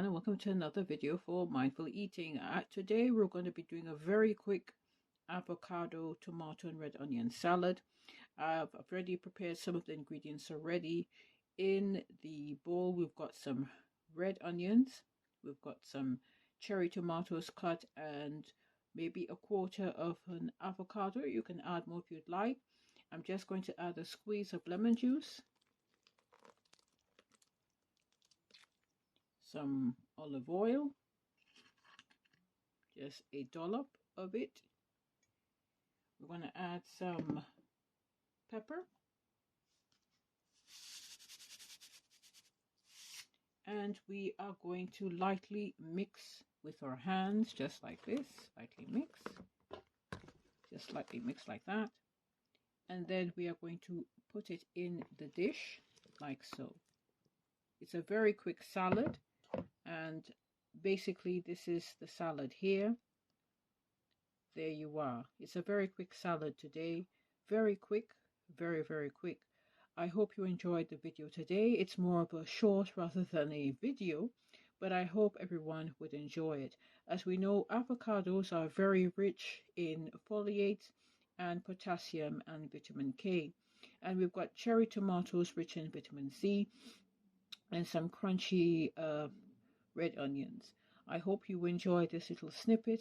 everyone, and welcome to another video for mindful eating. Today we're going to be doing a very quick avocado, tomato and red onion salad. I've already prepared some of the ingredients already. In the bowl we've got some red onions, we've got some cherry tomatoes cut, and maybe a quarter of an avocado. You can add more if you'd like. I'm just going to add a squeeze of lemon juice, some olive oil, just a dollop of it. We're going to add some pepper, and we are going to lightly mix with our hands, just like this. Lightly mix, just lightly mix like that, and then we are going to put it in the dish like so. It's a very quick salad, and basically this is the salad here. There you are. It's a very quick salad today. Very quick, very quick. I hope you enjoyed the video today. It's more of a short rather than a video, but I hope everyone would enjoy it. As we know, avocados are very rich in folate and potassium and vitamin K. And we've got cherry tomatoes rich in vitamin C and some crunchy red onions. I hope you enjoyed this little snippet.